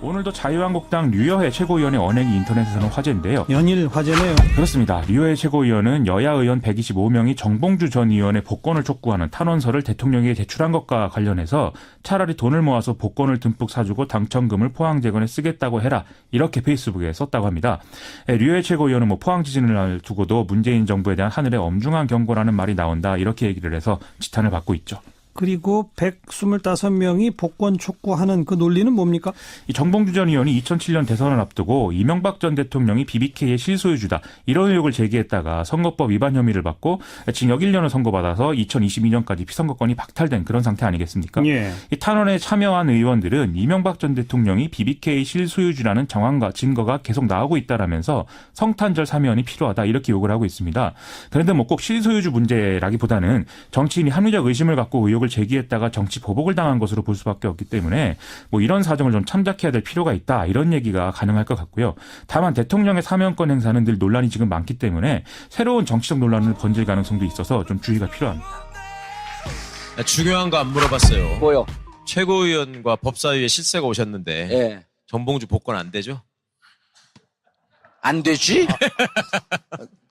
오늘도 자유한국당 류여해 최고위원의 언행이 인터넷에서는 화제인데요. 연일 화제네요. 그렇습니다. 류여해 최고위원은 여야 의원 125명이 정봉주 전 의원의 복권을 촉구하는 탄원서를 대통령에게 제출한 것과 관련해서 차라리 돈을 모아서 복권을 듬뿍 사주고 당첨금을 포항재건에 쓰겠다고 해라. 이렇게 페이스북에 썼다고 합니다. 류여해 최고위원은 포항 지진을 두고도 문재인 정부에 대한 하늘의 엄중한 경고라는 말이 나온다. 이렇게 얘기를 해서 지탄을 받고 있죠. 그리고 125명이 복권 촉구하는 그 논리는 뭡니까? 이 정봉주 전 의원이 2007년 대선을 앞두고 이명박 전 대통령이 BBK의 실소유주다 이런 의혹을 제기했다가 선거법 위반 혐의를 받고 징역 1년을 선고받아서 2022년까지 피선거권이 박탈된 그런 상태 아니겠습니까? 예. 이 탄원에 참여한 의원들은 이명박 전 대통령이 BBK 실소유주라는 정황과 증거가 계속 나오고 있다라면서 성탄절 사면이 필요하다 이렇게 요구를 하고 있습니다. 그런데 꼭 실소유주 문제라기보다는 정치인이 합리적 의심을 갖고 의혹을 제기했다가 정치 보복을 당한 것으로 볼 수밖에 없기 때문에 이런 사정을 좀 참작해야 될 필요가 있다 이런 얘기가 가능할 것 같고요. 다만 대통령의 사면권 행사는 늘 논란이 지금 많기 때문에 새로운 정치적 논란을 번질 가능성도 있어서 좀 주의가 필요합니다. 중요한 거 안 물어봤어요. 뭐요? 최고위원과 법사위에 실세가 오셨는데 예. 정봉주 복권 안 되죠? 안 되지?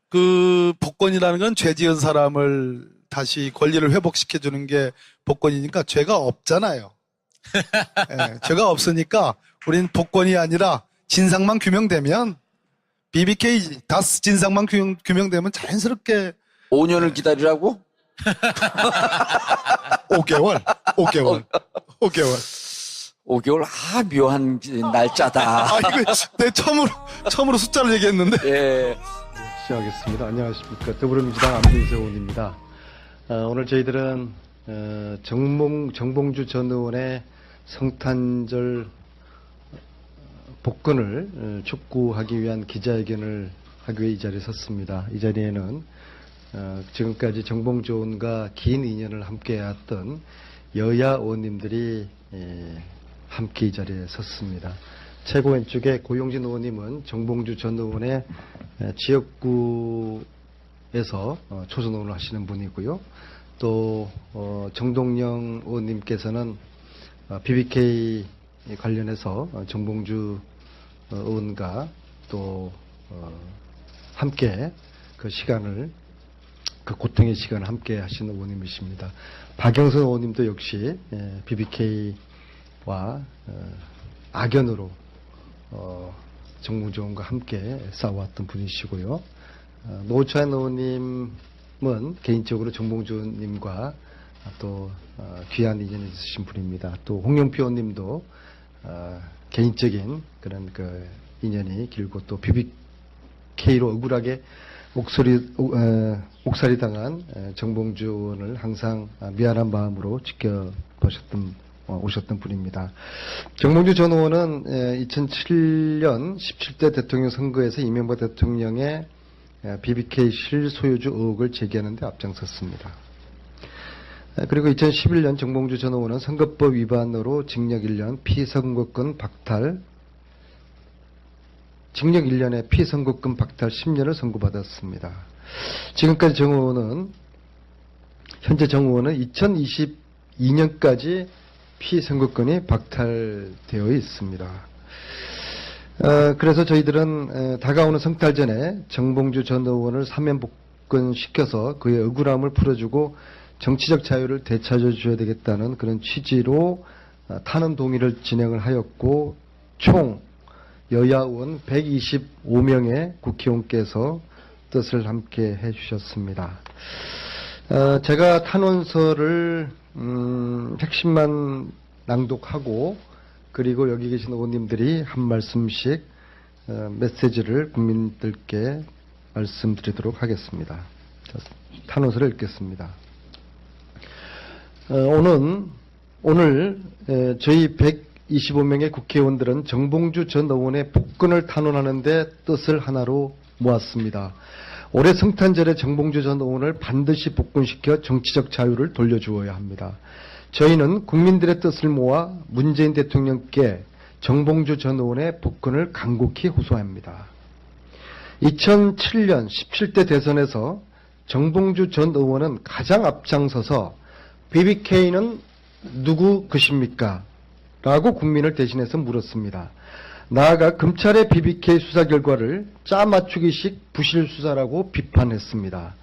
그 복권이라는 건 죄 지은 사람을 다시 권리를 회복시켜주는 게 복권이니까 죄가 없잖아요. 예, 죄가 없으니까 우린 복권이 아니라 진상만 규명되면 BBK 다스 진상만 규명되면 자연스럽게 5년을 기다리라고? 5개월 5개월 묘한 날짜다. 아 이거 내 처음으로 숫자를 얘기했는데 예. 시작하겠습니다. 안녕하십니까. 더불어민주당 안민석 의원입니다. 오늘 저희들은 정봉주 전 의원의 성탄절 복권을 촉구하기 위한 기자회견을 하기 위해 이 자리에 섰습니다. 이 자리에는 지금까지 정봉주 의원과 긴 인연을 함께해왔던 여야 의원님들이 함께 이 자리에 섰습니다. 최고위원 쪽에 고용진 의원님은 정봉주 전 의원의 지역구에서 초선 의원을 하시는 분이고요. 또 정동영 의원님께서는 BBK 관련해서 정봉주 의원과 또 함께 그 시간을 그 고통의 시간을 함께 하시는 의원님이십니다. 박영선 의원님도 역시 BBK와 악연으로 정봉주 의원과 함께 싸워왔던 분이시고요. 노차현 의원님은 개인적으로 정봉주 의원님과 또 귀한 인연이 있으신 분입니다. 또 홍영표 의원님도 개인적인 그런 그 인연이 길고 또 BBK로 억울하게 옥살이 당한 정봉주 의원을 항상 미안한 마음으로 오셨던 분입니다. 정봉주 전 의원은 2007년 17대 대통령 선거에서 이명박 대통령의 BBK 실소유주 의혹을 제기하는 데 앞장섰습니다. 그리고 2011년 정봉주 전 의원은 선거법 위반으로 징역 1년, 피선거권 박탈, 징역 1년에 피선거권 박탈 10년을 선고받았습니다. 지금까지 현재 정 의원은 2022년까지 피선거권이 박탈되어 있습니다. 그래서 저희들은 다가오는 성탄 전에 정봉주 전 의원을 사면 복권시켜서 그의 억울함을 풀어주고 정치적 자유를 되찾아줘야 되겠다는 그런 취지로 탄원 동의를 진행을 하였고 총 여야 의원 125명의 국회의원께서 뜻을 함께 해주셨습니다. 제가 탄원서를 핵심만 낭독하고 그리고 여기 계신 의원님들이 한 말씀씩 메시지를 국민들께 말씀드리도록 하겠습니다. 탄원서를 읽겠습니다. 오늘 저희 125명의 국회의원들은 정봉주 전 의원의 복권을 탄원하는 데 뜻을 하나로 모았습니다. 올해 성탄절에 정봉주 전 의원을 반드시 복권시켜 정치적 자유를 돌려주어야 합니다. 저희는 국민들의 뜻을 모아 문재인 대통령께 정봉주 전 의원의 복권을 간곡히 호소합니다. 2007년 17대 대선에서 정봉주 전 의원은 가장 앞장서서 BBK는 누구 것입니까? 라고 국민을 대신해서 물었습니다. 나아가 검찰의 BBK 수사 결과를 짜맞추기식 부실 수사라고 비판했습니다.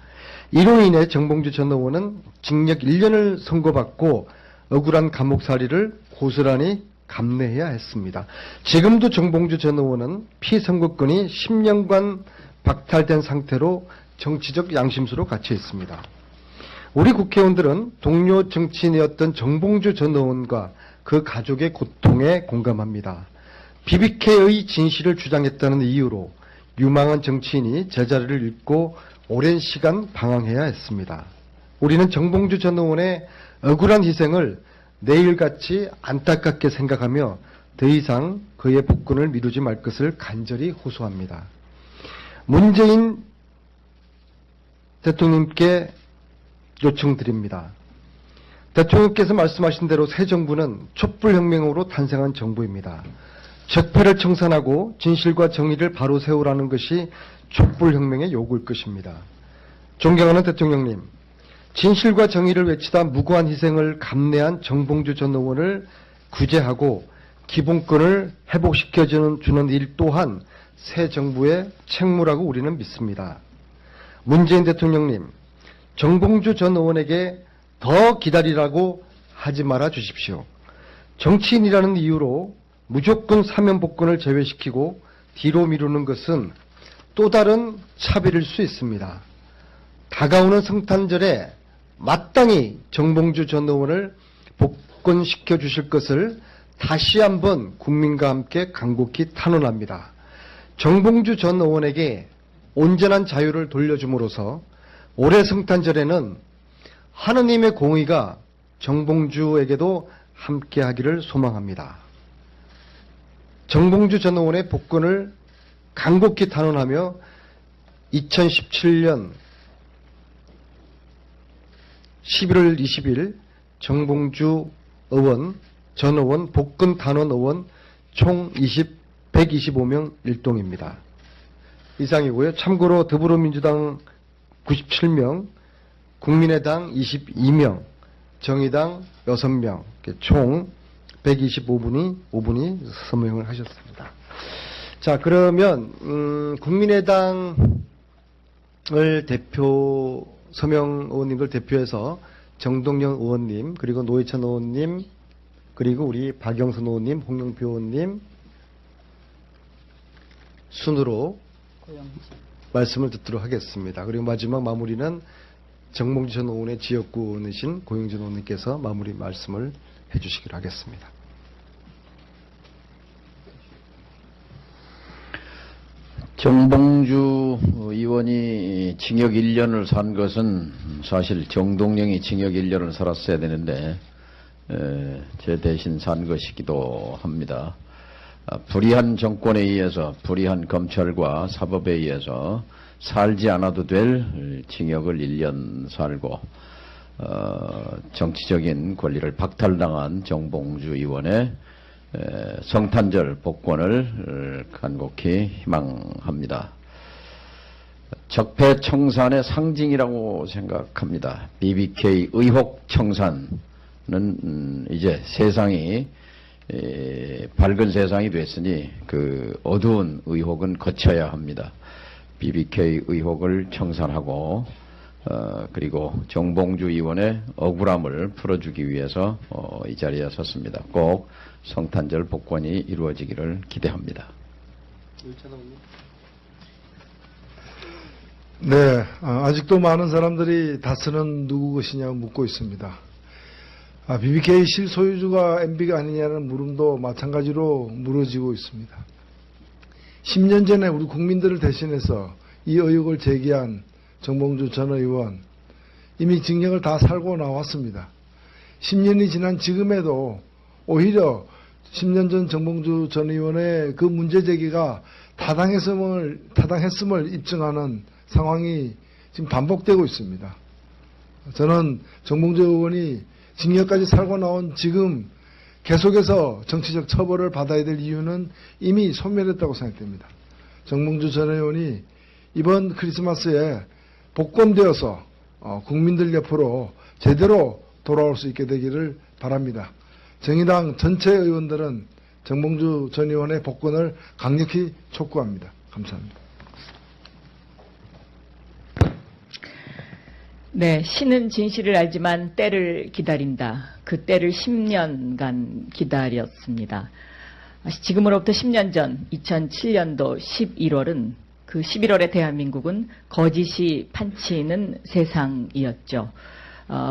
이로 인해 정봉주 전 의원은 징역 1년을 선고받고 억울한 감옥살이를 고스란히 감내해야 했습니다. 지금도 정봉주 전 의원은 피선거권이 10년간 박탈된 상태로 정치적 양심수로 갇혀 있습니다. 우리 국회의원들은 동료 정치인이었던 정봉주 전 의원과 그 가족의 고통에 공감합니다. BBK의 진실을 주장했다는 이유로 유망한 정치인이 제자리를 잃고 오랜 시간 방황해야 했습니다. 우리는 정봉주 전 의원의 억울한 희생을 내일같이 안타깝게 생각하며 더 이상 그의 복권을 미루지 말 것을 간절히 호소합니다. 문재인 대통령께 요청드립니다. 대통령께서 말씀하신 대로 새 정부는 촛불혁명으로 탄생한 정부입니다. 적폐를 청산하고 진실과 정의를 바로 세우라는 것이 촛불혁명의 요구일 것입니다. 존경하는 대통령님, 진실과 정의를 외치다 무고한 희생을 감내한 정봉주 전 의원을 구제하고 기본권을 회복시켜주는 일 또한 새 정부의 책무라고 우리는 믿습니다. 문재인 대통령님, 정봉주 전 의원에게 더 기다리라고 하지 말아 주십시오. 정치인이라는 이유로 무조건 사면 복권을 제외시키고 뒤로 미루는 것은 또 다른 차별일 수 있습니다. 다가오는 성탄절에 마땅히 정봉주 전 의원을 복권시켜 주실 것을 다시 한번 국민과 함께 간곡히 탄원합니다. 정봉주 전 의원에게 온전한 자유를 돌려줌으로써 올해 성탄절에는 하느님의 공의가 정봉주에게도 함께하기를 소망합니다. 정봉주 전 의원의 복권을 간곡히 탄원하며 2017년 11월 20일 정봉주 의원, 전 의원, 복권 탄원 의원 총 125명 일동입니다. 이상이고요. 참고로 더불어민주당 97명, 국민의당 22명, 정의당 6명, 총 125분이 서명을 하셨습니다. 자, 그러면 국민의당을 서명 의원님들 대표해서 정동영 의원님, 그리고 노회찬 의원님, 그리고 우리 박영선 의원님, 홍영표 의원님 순으로 말씀을 듣도록 하겠습니다. 그리고 마지막 마무리는 정봉주 전 의원의 지역구이신 고영진 의원님께서 마무리 말씀을 해주시기로 하겠습니다. 정봉주 의원이 징역 1년을 산 것은 사실 정동영이 징역 1년을 살았어야 되는데 제 대신 산 것이기도 합니다. 불의한 정권에 의해서, 불의한 검찰과 사법에 의해서 살지 않아도 될 징역을 1년 살고 정치적인 권리를 박탈당한 정봉주 의원의 성탄절 복권을 간곡히 희망합니다. 적폐 청산의 상징이라고 생각합니다. BBK 의혹 청산은 이제 세상이 밝은 세상이 됐으니 그 어두운 의혹은 거쳐야 합니다. BBK 의혹을 청산하고 그리고 정봉주 의원의 억울함을 풀어주기 위해서 이 자리에 섰습니다. 꼭 성탄절 복권이 이루어지기를 기대합니다. 네, 아직도 많은 사람들이 다스는 누구 것이냐고 묻고 있습니다. BBK 실소유주가 MB가 아니냐는 물음도 마찬가지로 물어지고 있습니다. 10년 전에 우리 국민들을 대신해서 이 의혹을 제기한 정봉주 전 의원, 이미 징역을 다 살고 나왔습니다. 10년이 지난 지금에도 오히려 10년 전 정봉주 전 의원의 그 문제 제기가 타당했음을 입증하는 상황이 지금 반복되고 있습니다. 저는 정봉주 의원이 징역까지 살고 나온 지금 계속해서 정치적 처벌을 받아야 될 이유는 이미 소멸했다고 생각됩니다. 정봉주 전 의원이 이번 크리스마스에 복권되어서 국민들 옆으로 제대로 돌아올 수 있게 되기를 바랍니다. 정의당 전체 의원들은 정봉주 전 의원의 복권을 강력히 촉구합니다. 감사합니다. 네, 신은 진실을 알지만 때를 기다린다. 그 때를 10년간 기다렸습니다. 지금으로부터 10년 전 2007년도 11월은 그 11월에 대한민국은 거짓이 판치는 세상이었죠.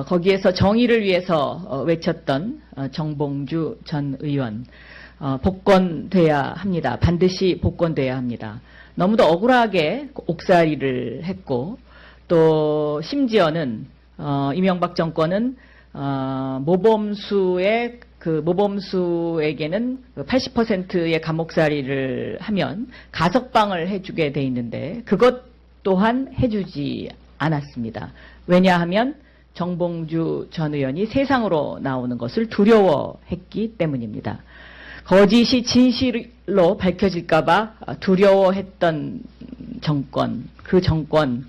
거기에서 정의를 위해서 외쳤던 정봉주 전 의원 복권돼야 합니다. 반드시 복권돼야 합니다. 너무도 억울하게 옥살이를 했고 또 심지어는 이명박 정권은 모범수에게는 80%의 감옥살이를 하면 가석방을 해주게 돼 있는데 그것 또한 해주지 않았습니다. 왜냐하면 정봉주 전 의원이 세상으로 나오는 것을 두려워했기 때문입니다. 거짓이 진실로 밝혀질까봐 두려워했던 정권, 그 정권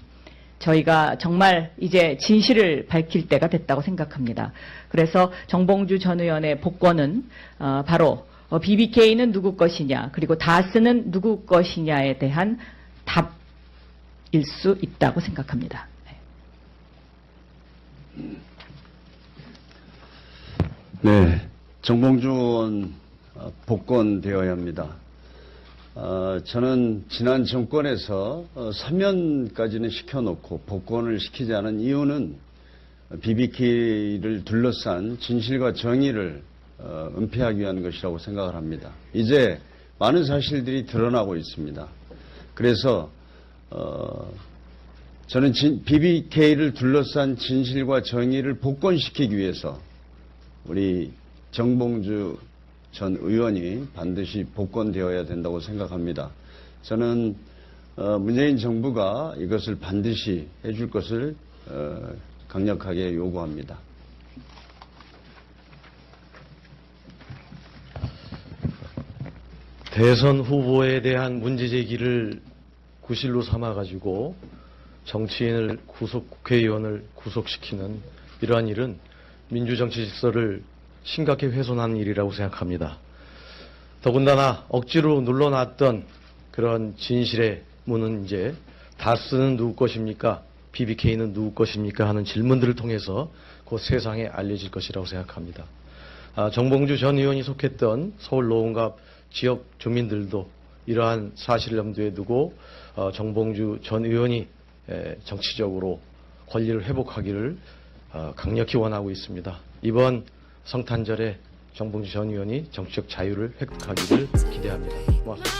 저희가 정말 이제 진실을 밝힐 때가 됐다고 생각합니다. 그래서 정봉주 전 의원의 복권은 바로 BBK는 누구 것이냐 그리고 다스는 누구 것이냐에 대한 답일 수 있다고 생각합니다. 네, 정봉주 의원 복권되어야 합니다. 저는 지난 정권에서 사면까지는 시켜놓고 복권을 시키지 않은 이유는 BBK를 둘러싼 진실과 정의를 은폐하기 위한 것이라고 생각을 합니다. 이제 많은 사실들이 드러나고 있습니다. 그래서 저는 BBK를 둘러싼 진실과 정의를 복권시키기 위해서 우리 정봉주 전 의원이 반드시 복권되어야 된다고 생각합니다. 저는 문재인 정부가 이것을 반드시 해줄 것을 강력하게 요구합니다. 대선 후보에 대한 문제제기를 구실로 삼아가지고 정치인을 국회의원을 구속시키는 이러한 일은 민주정치 질서를 심각히 훼손하는 일이라고 생각합니다. 더군다나 억지로 눌러놨던 그런 진실의 문은 이제 다스는 누구 것입니까? BBK는 누구 것입니까? 하는 질문들을 통해서 곧 세상에 알려질 것이라고 생각합니다. 정봉주 전 의원이 속했던 서울 노원갑 지역 주민들도 이러한 사실을 염두에 두고 정봉주 전 의원이 정치적으로 권리를 회복하기를 강력히 원하고 있습니다. 이번 성탄절에 정봉주 전 의원이 정치적 자유를 획득하기를 기대합니다. 고맙습니다.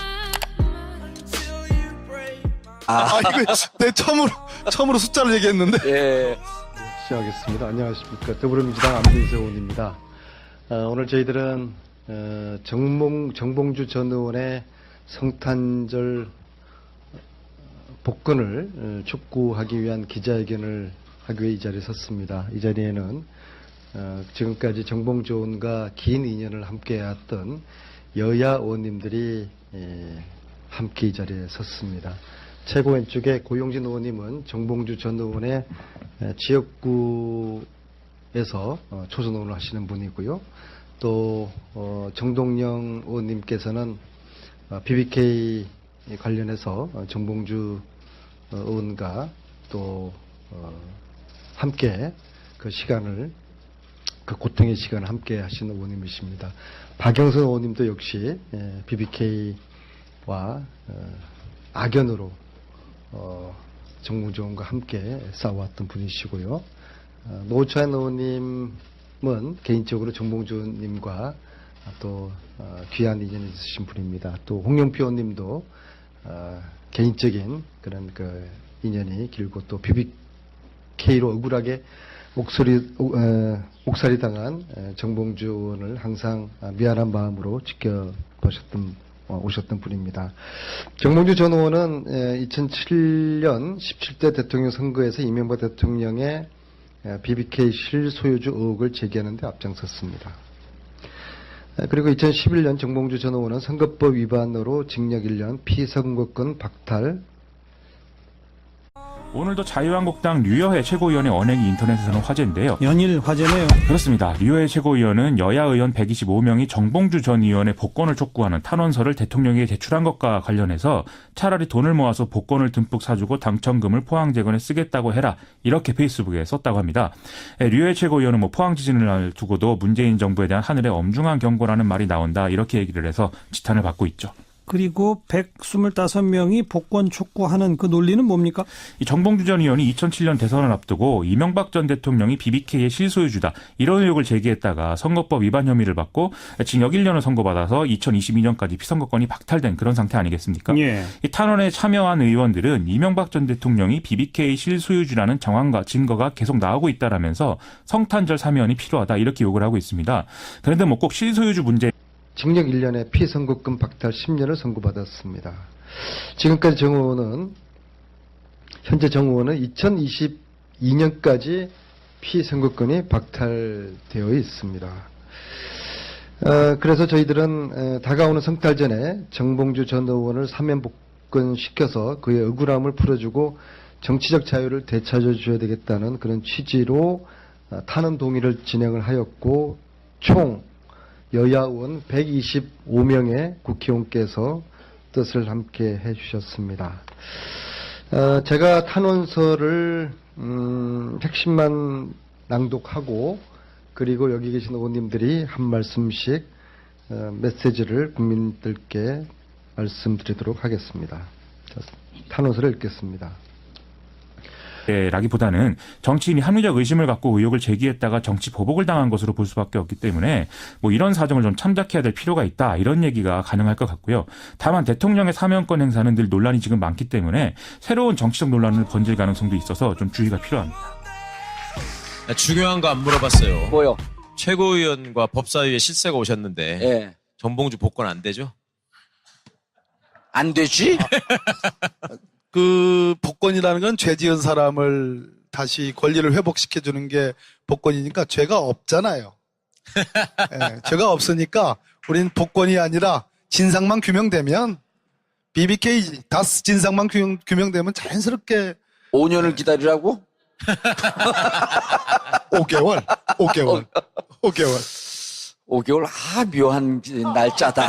이거 내 처음으로 숫자를 얘기했는데. 예. 시작하겠습니다. 안녕하십니까. 더불어민주당 안민석 의원입니다. 오늘 저희들은 정봉주 전 의원의 성탄절 복권을 촉구하기 위한 기자회견을 하기 위해 이 자리에 섰습니다. 이 자리에는 지금까지 정봉주 의원과 긴 인연을 함께해왔던 여야 의원님들이 함께 이 자리에 섰습니다. 최고 왼쪽에 고용진 의원님은 정봉주 전 의원의 지역구에서 초선 의원을 하시는 분이고요. 또 정동영 의원님께서는 BBK 관련해서 정봉주 의원과 또 함께 그 시간을 그 고통의 시간을 함께 하시는 의원님이십니다. 박영선 의원님도 역시 BBK와 악연으로 정봉주 의원과 함께 싸워왔던 분이시고요. 노찬 의원님은 개인적으로 정봉주 의원님과 또 귀한 인연이 있으신 분입니다. 또 홍영표 의원님도 개인적인 그런 그 인연이 길고 또 BBK로 억울하게 옥살이 당한 정봉주 의원을 항상 미안한 마음으로 오셨던 분입니다. 정봉주 전 의원은 2007년 17대 대통령 선거에서 이명박 대통령의 BBK 실소유주 의혹을 제기하는 데 앞장섰습니다. 그리고 2011년 정봉주 전 의원은 선거법 위반으로 징역 1년, 피선거권 박탈, 오늘도 자유한국당 류여해 최고위원의 언행이 인터넷에서는 화제인데요. 연일 화제네요. 그렇습니다. 류여해 최고위원은 여야 의원 125명이 정봉주 전 의원의 복권을 촉구하는 탄원서를 대통령에게 제출한 것과 관련해서 차라리 돈을 모아서 복권을 듬뿍 사주고 당첨금을 포항재건에 쓰겠다고 해라. 이렇게 페이스북에 썼다고 합니다. 류여해 최고위원은 포항 지진을 두고도 문재인 정부에 대한 하늘의 엄중한 경고라는 말이 나온다. 이렇게 얘기를 해서 지탄을 받고 있죠. 그리고 125명이 복권 촉구하는 그 논리는 뭡니까? 이 정봉주 전 의원이 2007년 대선을 앞두고 이명박 전 대통령이 BBK의 실소유주다 이런 의혹을 제기했다가 선거법 위반 혐의를 받고 징역 1년을 선고받아서 2022년까지 피선거권이 박탈된 그런 상태 아니겠습니까? 예. 이 탄원에 참여한 의원들은 이명박 전 대통령이 BBK 실소유주라는 정황과 증거가 계속 나오고 있다라면서 성탄절 사면이 필요하다 이렇게 요구를 하고 있습니다. 그런데 꼭 실소유주 문제 징역 1년에 피선거권 박탈 10년을 선고받았습니다. 지금까지 현재 정 의원은 2022년까지 피선거권이 박탈되어 있습니다. 그래서 저희들은 다가오는 성탄 전에 정봉주 전 의원을 사면 복권시켜서 그의 억울함을 풀어주고 정치적 자유를 되찾아 줘야 되겠다는 그런 취지로 탄원 동의를 진행을 하였고 총 여야 의원 125명의 국회의원께서 뜻을 함께 해주셨습니다. 제가 탄원서를 핵심만 낭독하고 그리고 여기 계신 의원님들이 한 말씀씩 메시지를 국민들께 말씀드리도록 하겠습니다. 자, 탄원서를 읽겠습니다. 라기보다는 정치인이 합리적 의심을 갖고 의혹을 제기했다가 정치 보복을 당한 것으로 볼 수밖에 없기 때문에 이런 사정을 좀 참작해야 될 필요가 있다 이런 얘기가 가능할 것 같고요. 다만 대통령의 사면권 행사는 늘 논란이 지금 많기 때문에 새로운 정치적 논란을 번질 가능성도 있어서 좀 주의가 필요합니다. 중요한 거 안 물어봤어요. 뭐요? 최고위원과 법사위에 실세가 오셨는데 예. 정봉주 복권 안 되죠? 안 되지? 그 복권이라는 건 죄 지은 사람을 다시 권리를 회복시켜주는 게 복권이니까 죄가 없잖아요. 예, 죄가 없으니까 우린 복권이 아니라 진상만 규명되면 BBK 다스 진상만 규명되면 자연스럽게 5년을 기다리라고? 5개월 5개월 5개월 5개월 묘한 날짜다.